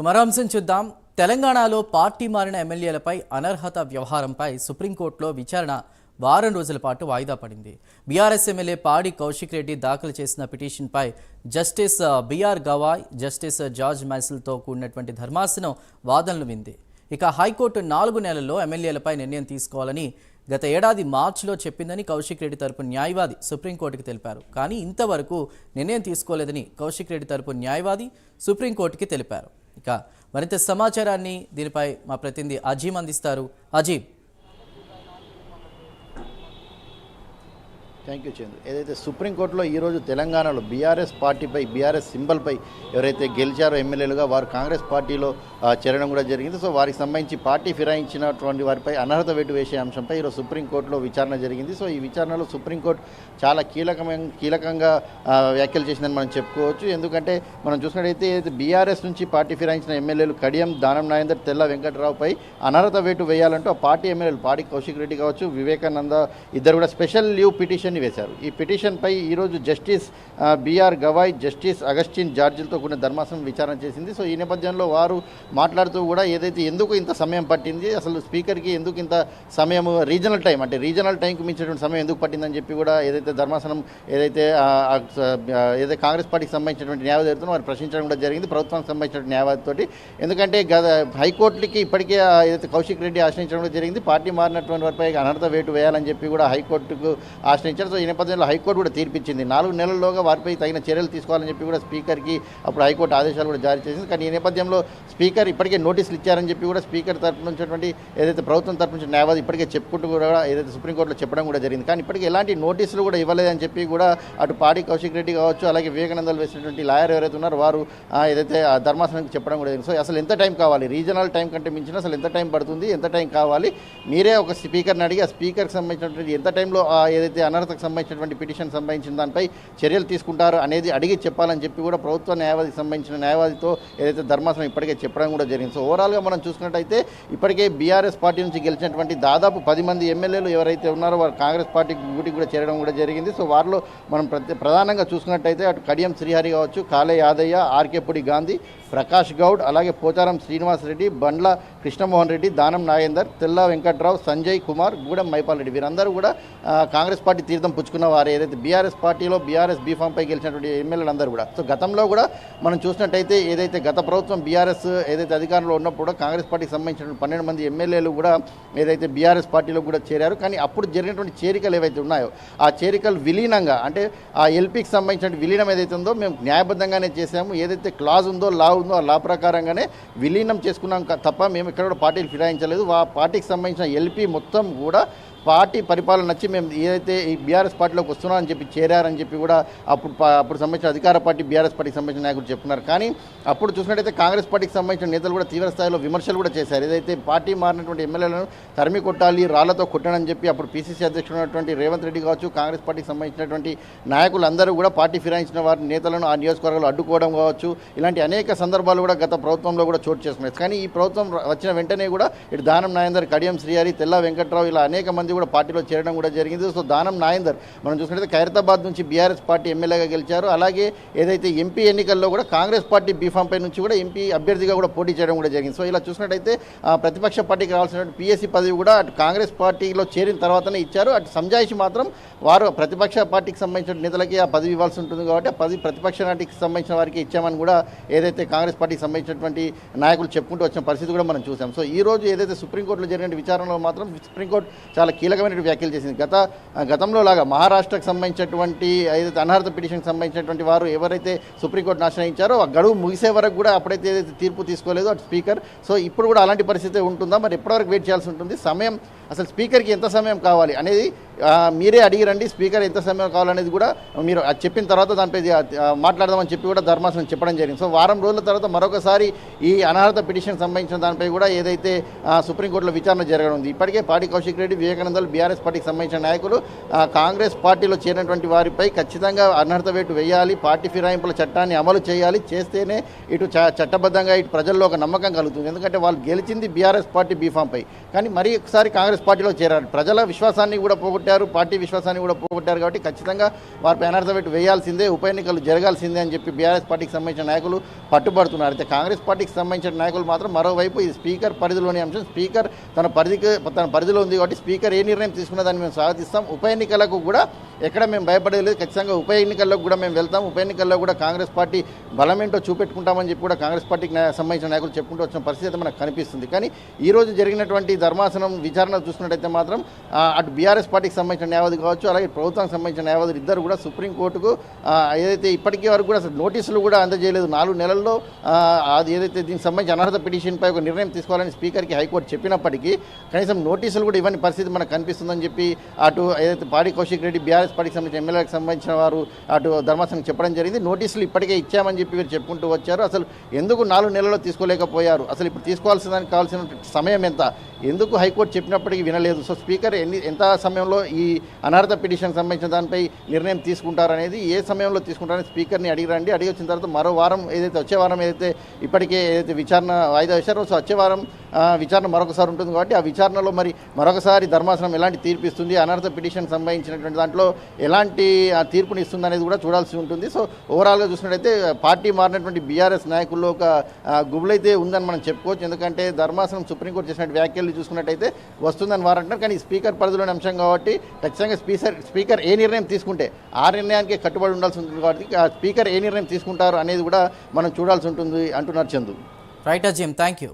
మరో అంశం చూద్దాం. తెలంగాణలో పార్టీ మారిన ఎమ్మెల్యేలపై అనర్హత వ్యవహారంపై సుప్రీంకోర్టులో విచారణ వారం రోజుల పాటు వాయిదా పడింది. బీఆర్ఎస్ ఎమ్మెల్యే పాడి కౌశిక్ రెడ్డి దాఖలు చేసిన పిటిషన్పై justice BR Gavai, justice George మైసిల్తో కూడినటువంటి ధర్మాసనం వాదనలు వింది. ఇక హైకోర్టు 4 నెలల్లో ఎమ్మెల్యేలపై నిర్ణయం తీసుకోవాలని గత ఏడాది మార్చిలో చెప్పిందని కౌశిక్ రెడ్డి తరపు న్యాయవాది సుప్రీంకోర్టుకి తెలిపారు. కానీ ఇంతవరకు నిర్ణయం తీసుకోలేదని కౌశిక్ రెడ్డి తరపు న్యాయవాది సుప్రీంకోర్టుకి తెలిపారు. ఇక మరింత సమాచారాన్ని దీనిపై మా ప్రతినిధి అజీమ్ అందిస్తారు. అజీమ్. Thank you Chandru. ఏదైతే సుప్రీంకోర్టులో ఈరోజు తెలంగాణలో బీఆర్ఎస్ పార్టీపై, బీఆర్ఎస్ సింబల్పై ఎవరైతే గెలిచారో ఎమ్మెల్యేలుగా వారు కాంగ్రెస్ పార్టీలో చేరడం కూడా జరిగింది. సో వారికి సంబంధించి పార్టీ ఫిరాయించినటువంటి వారిపై అనర్హత వేటు వేసే అంశంపై ఈరోజు సుప్రీంకోర్టులో విచారణ జరిగింది. సో ఈ విచారణలో సుప్రీంకోర్టు చాలా కీలకంగా వ్యాఖ్యలు చేసిందని మనం చెప్పుకోవచ్చు. ఎందుకంటే మనం చూసినట్టయితే బీఆర్ఎస్ నుంచి పార్టీ ఫిరాయించిన ఎమ్మెల్యేలు కడియం, దానం నాగేందర్, తెల్ల వెంకట్రావుపై అనర్హత వేటు వేయాలంటూ ఆ పార్టీ ఎమ్మెల్యేలు పాడి కౌశిక్ రెడ్డి కావచ్చు, వివేకానంద ఇద్దరు కూడా స్పెషల్ లీవ్ పిటిషన్ వేశారు. ఈ పిటిషన్పై ఈరోజు justice BR Gavai, justice Augustine జార్జిలతో కూడిన ధర్మాసనం విచారణ చేసింది. సో ఈ నేపథ్యంలో వారు మాట్లాడుతూ కూడా ఏదైతే ఎందుకు ఇంత సమయం పట్టింది, అసలు స్పీకర్కి ఎందుకు ఇంత సమయం, రీజనల్ టైంకి మించినటువంటి సమయం ఎందుకు పట్టిందని చెప్పి కూడా ఏదైతే ధర్మాసనం ఏదైతే కాంగ్రెస్ పార్టీకి సంబంధించినటువంటి న్యాయవాదితో వారు ప్రశ్నించడం కూడా జరిగింది, ప్రభుత్వానికి సంబంధించిన న్యాయవాదితోటి. ఎందుకంటే హైకోర్టుకి ఇప్పటికే ఏదైతే కౌశిక్ రెడ్డి ఆశ్రయించడం కూడా జరిగింది, పార్టీ మారినటువంటి వారిపై అనర్హత వేటు వేయాలని చెప్పి కూడా హైకోర్టుకు ఆశ్రయించారు. సో ఈ నేపథ్యంలో హైకోర్టు కూడా తీర్పిచ్చింది. 4 నెలల్లోగా వారిపై తగిన చర్యలు తీసుకోవాలని చెప్పి కూడా స్పీకర్కి అప్పుడు హైకోర్టు ఆదేశాలు కూడా జారీ చేసింది. కానీ ఈ నేపథ్యంలో స్పీకర్ ఇప్పటికే నోటీసులు ఇచ్చారని చెప్పి కూడా స్పీకర్ తరపు నుంచి ఏదైతే ప్రభుత్వం తరపు నుంచి న్యాయవాది ఇప్పటికే చెప్పుకుంటూ కూడా ఏదైతే సుప్రీంకోర్టులో చెప్పడం కూడా జరిగింది. కానీ ఇప్పటికీ ఎలాంటి నోటీసులు కూడా ఇవ్వలేదని చెప్పి కూడా అటు పాడి కౌశిక్ రెడ్డి కావచ్చు, అలాగే వివేకానందలు వేసినటువంటి లాయర్ ఎవరైతే ఉన్నారో వారు ఏదైతే ధర్మాసనానికి చెప్పడం కూడా జరిగింది. సో అసలు ఎంత టైం కావాలి, రీజనల్ టైం కంటే మించిన అసలు ఎంత టైం పడుతుంది, ఎంత టైం కావాలి, మీరే ఒక స్పీకర్ని అడిగి ఆ స్పీకర్కి సంబంధించినటువంటి ఎంత టైంలో ఏదైతే అనర్హతకు సంబంధించినటువంటి పిటిషన్ సంబంధించిన దానిపై చర్యలు తీసుకుంటారు అనేది అడిగి చెప్పాలని చెప్పి కూడా ప్రభుత్వ న్యాయవాదికి సంబంధించిన న్యాయవాదితో ఏదైతే ధర్మాసనం ఇప్పటికే చెప్పడం కూడా జరిగింది. సో ఓవరాల్గా మనం చూసుకున్నట్టయితే ఇప్పటికే బీఆర్ఎస్ పార్టీ నుంచి గెలిచినటువంటి దాదాపు 10 మంది ఎమ్మెల్యేలు ఎవరైతే ఉన్నారో వారు కాంగ్రెస్ పార్టీ డ్యూటీకి కూడా చేరడం కూడా జరిగింది. సో వారిలో మనం ప్రధానంగా చూసుకున్నట్టయితే అటు కడియం శ్రీహరి కావచ్చు, కాలే యాదయ్య, ఆర్కేపుడి గాంధీ, ప్రకాష్ గౌడ్, అలాగే పోచారం శ్రీనివాస్ రెడ్డి, బండ్ల కృష్ణమోహన్ రెడ్డి, దానం నాగేందర్, తెల్ల వెంకట్రావు, సంజయ్ కుమార్, గూడెం మైపాల్ రెడ్డి వీరందరూ కూడా కాంగ్రెస్ పార్టీ తీర్థం పుచ్చుకున్న వారు ఏదైతే బీఆర్ఎస్ పార్టీలో బీఆర్ఎస్ బీఫామ్పై గెలిచినటువంటి ఎమ్మెల్యేలు అందరూ కూడా. సో గతంలో కూడా మనం చూసినట్టయితే ఏదైతే గత ప్రభుత్వం బీఆర్ఎస్ ఏదైతే అధికారంలో ఉన్నప్పుడు కూడా కాంగ్రెస్ పార్టీకి సంబంధించిన 12 మంది ఎమ్మెల్యేలు కూడా ఏదైతే బీఆర్ఎస్ పార్టీలో కూడా చేరారు. కానీ అప్పుడు జరిగినటువంటి చేరికలు ఏవైతే ఉన్నాయో ఆ చేరికలు విలీనంగా, అంటే ఆ ఎల్పీకి సంబంధించిన విలీనం ఏదైతే ఉందో మేము న్యాయబద్ధంగానే చేసాము, ఏదైతే క్లాజ్ ఉందో, లా ఉందో ఆ లా ప్రకారంగానే విలీనం చేసుకున్నాం తప్ప మేము ఇక్కడ కూడా పార్టీలు ఫిరాయించలేదు. ఆ పార్టీకి సంబంధించిన ఎల్పీ మొత్తం కూడా పార్టీ పరిపాలన నచ్చి మేము ఏదైతే ఈ బీఆర్ఎస్ పార్టీలోకి వస్తున్నామని చెప్పి చేరారని చెప్పి కూడా అప్పుడు సంబంధించిన అధికార పార్టీ బీఆర్ఎస్ పార్టీకి సంబంధించిన నాయకులు చెప్తున్నారు. కానీ అప్పుడు చూసినట్టయితే కాంగ్రెస్ పార్టీకి సంబంధించిన నేతలు కూడా తీవ్ర స్థాయిలో విమర్శలు కూడా చేశారు. ఏదైతే పార్టీ మారినటువంటి ఎమ్మెల్యేలను తరిమి కొట్టాలి, రాళ్లతో కొట్టనని చెప్పి అప్పుడు పీసీసీ అధ్యక్షుడు ఉన్నటువంటి రేవంత్ రెడ్డి కావచ్చు, కాంగ్రెస్ పార్టీకి సంబంధించినటువంటి నాయకులందరూ కూడా పార్టీ ఫిరాయించిన వారి నేతలను ఆ నియోజకవర్గాలు అడ్డుకోవడం కావచ్చు, ఇలాంటి అనేక సందర్భాలు కూడా గత ప్రభుత్వంలో కూడా చోటు చేసుకున్నారు. కానీ ఈ ప్రభుత్వం వచ్చిన వెంటనే కూడా ఇటు దానం నాగేందర్, కడియం శ్రీహరి, తెల్ల వెంకట్రావు ఇలా అనేక మంది కూడా పార్టీలో చేరడం కూడా జరిగింది. సో దానం నాగేందర్ మనం చూసినట్లయితే ఖైరతాబాద్ నుంచి బీఆర్ఎస్ పార్టీ ఎమ్మెల్యేగా గెలిచారు. అలాగే ఏదైతే ఎంపీ ఎన్నికల్లో కూడా కాంగ్రెస్ పార్టీ బీఫామ్పై నుంచి కూడా ఎంపీ అభ్యర్థిగా కూడా పోటీ చేయడం కూడా జరిగింది. సో ఇలా చూసినట్టయితే ప్రతిపక్ష పార్టీకి రావాల్సిన పీఎస్సీ పదవి కూడా అటు కాంగ్రెస్ పార్టీలో చేరిన తర్వాతనే ఇచ్చారు. అటు సంజాయిషి మాత్రం వారు ప్రతిపక్ష పార్టీకి సంబంధించిన నేతలకి ఆ పదవి ఇవ్వాల్సి ఉంటుంది కాబట్టి ఆ పదవి ప్రతిపక్ష నాటికి సంబంధించిన వారికి ఇచ్చామని కూడా ఏదైతే కాంగ్రెస్ పార్టీకి సంబంధించినటువంటి నాయకులు చెప్పుకుంటూ వచ్చిన పరిస్థితి కూడా మనం చూసాం. సో ఈ రోజు ఏదైతే సుప్రీంకోర్టులో జరిగిన విచారణలో మాత్రం సుప్రీంకోర్టు చాలా కీలకమైన వ్యాఖ్యలు చేసింది. గతంలో లాగా మహారాష్ట్రకు సంబంధించినటువంటి ఏదైతే అనర్హత పిటిషన్కి సంబంధించినటువంటి వారు ఎవరైతే సుప్రీంకోర్టును ఆశ్రయించారో ఆ గడువు ముగిసే వరకు కూడా అప్పుడైతే ఏదైతే తీర్పు తీసుకోలేదో అటు స్పీకర్. సో ఇప్పుడు కూడా అలాంటి పరిస్థితి ఉంటుందా, మరి ఎప్పటివరకు వెయిట్ చేయాల్సి ఉంటుంది, సమయం అసలు స్పీకర్కి ఎంత సమయం కావాలి అనేది మీరే అడిగిరండి, స్పీకర్ ఎంత సమయం కావాలనేది కూడా మీరు చెప్పిన తర్వాత దానిపై మాట్లాడదామని చెప్పి కూడా ధర్మాసనం చెప్పడం జరిగింది. సో వారం రోజుల తర్వాత మరొకసారి ఈ అనర్హత పిటిషన్ సంబంధించిన దానిపై కూడా ఏదైతే సుప్రీంకోర్టులో విచారణ జరగనుంది. ఇప్పటికే పాడి కౌశిక్ రెడ్డి, వివేకానందలు బీఆర్ఎస్ పార్టీకి సంబంధించిన నాయకులు కాంగ్రెస్ పార్టీలో చేరినటువంటి వారిపై ఖచ్చితంగా అనర్హత వేటు వేయాలి, పార్టీ ఫిరాయింపుల చట్టాన్ని అమలు చేయాలి, చేస్తేనే ఇటు చట్టబద్ధంగా ఇటు ప్రజల్లో ఒక నమ్మకం కలుగుతుంది. ఎందుకంటే వాళ్ళు గెలిచింది బీఆర్ఎస్ పార్టీ బీఫామ్పై, కానీ మరీ ఒకసారి కాంగ్రెస్ పార్టీలో చేరారు, ప్రజల విశ్వాసాన్ని కూడా పోగొట్టారు. పోగొట్టారు, పార్టీ విశ్వాసాన్ని కూడా పోగొట్టారు. కాబట్టి ఖచ్చితంగా వారిపై అనర్హత వేటు వేయాల్సిందే, ఉప ఎన్నికలు జరగాల్సిందే అని చెప్పి బీఆర్ఎస్ పార్టీకి సంబంధించిన నాయకులు పట్టుబడుతున్నారు. అయితే కాంగ్రెస్ పార్టీకి సంబంధించిన నాయకులు మాత్రం మరోవైపు ఇది స్పీకర్ పరిధిలోని అంశం, స్పీకర్ తన పరిధిలో ఉంది కాబట్టి స్పీకర్ ఏ నిర్ణయం తీసుకున్న దాన్ని మేము స్వాగతిస్తాం. ఉప ఎన్నికలకు కూడా ఎక్కడ మేము భయపడేది లేదు, ఖచ్చితంగా ఉప ఎన్నికల్లో కూడా మేము వెళ్తాం. ఉప ఎన్నికల్లో కూడా కాంగ్రెస్ పార్టీ బలమేంటో చూపెట్టుకుంటామని చెప్పి కూడా కాంగ్రెస్ పార్టీకి సంబంధించిన నాయకులు చెప్పుకుంటూ వచ్చిన పరిస్థితి అయితే మనకు కనిపిస్తుంది. కానీ ఈ రోజు జరిగినటువంటి ధర్మాసనం విచారణ చూసుకున్నట్టయితే మాత్రం అటు బీఆర్ఎస్ పార్టీకి సంబంధించిన న్యాయవాది కావచ్చు, అలాగే ప్రభుత్వానికి సంబంధించిన న్యాయవాదులు ఇద్దరు కూడా సుప్రీంకోర్టుకు ఏదైతే ఇప్పటికీ వరకు కూడా అసలు నోటీసులు కూడా అందజేయలేదు. 4 నెలల్లో అది ఏదైతే దీనికి సంబంధించి అనర్హత పిటిషన్పై ఒక నిర్ణయం తీసుకోవాలని స్పీకర్కి హైకోర్టు చెప్పినప్పటికీ కనీసం నోటీసులు కూడా ఇవ్వని పరిస్థితి మనకు కనిపిస్తుందని చెప్పి అటు ఏదైతే పాడి కౌశిక్ రెడ్డి బీఆర్ఎస్ పార్టీకి సంబంధించిన ఎమ్మెల్యేలకు సంబంధించిన వారు అటు ధర్మాసనం చెప్పడం జరిగింది. నోటీసులు ఇప్పటికే ఇచ్చామని చెప్పి వీరు చెప్పుకుంటూ వచ్చారు. అసలు ఎందుకు 4 నెలల్లో తీసుకోలేకపోయారు, అసలు ఇప్పుడు తీసుకోవాల్సిన దానికి కావాల్సిన సమయం ఎంత, ఎందుకు హైకోర్టు చెప్పినప్పటికీ వినలేదు. సో స్పీకర్ ఎంత సమయంలో ఈ అనర్హత పిటిషన్ సంబంధించిన దానిపై నిర్ణయం తీసుకుంటారు అనేది, ఏ సమయంలో తీసుకుంటారని స్పీకర్ని అడిగి వచ్చిన తర్వాత మరో వారం వచ్చే వారం ఇప్పటికే విచారణ వాయిదా వేశారో, సో వచ్చే వారం విచారణ మరొకసారి ఉంటుంది. కాబట్టి ఆ విచారణలో మరి మరొకసారి ధర్మాసనం ఎలాంటి తీర్పు ఇస్తుంది, అనర్హత పిటిషన్ సంబంధించినటువంటి దాంట్లో ఎలాంటి తీర్పుని ఇస్తుంది అనేది కూడా చూడాల్సి ఉంటుంది. సో ఓవరాల్గా చూసినట్టయితే పార్టీ మారినటువంటి బీఆర్ఎస్ నాయకుల్లో ఒక గుబులైతే ఉందని మనం చెప్పుకోవచ్చు. ఎందుకంటే ధర్మాసనం సుప్రీంకోర్టు చేసినటువంటి వ్యాఖ్యలు చూసుకున్నట్టయితే వస్తుందని వారు అంటున్నారు. కానీ స్పీకర్ పరిధిలోని అంశం కాబట్టి ఖచ్చితంగా స్పీకర్ ఏ నిర్ణయం తీసుకుంటే ఆ నిర్ణయానికి కట్టుబడి ఉండాల్సి ఉంటుంది. కాబట్టి స్పీకర్ ఏ నిర్ణయం తీసుకుంటారు అనేది కూడా మనం చూడాల్సి ఉంటుంది అంటున్నారు Chandu. Right Azeem, thank you.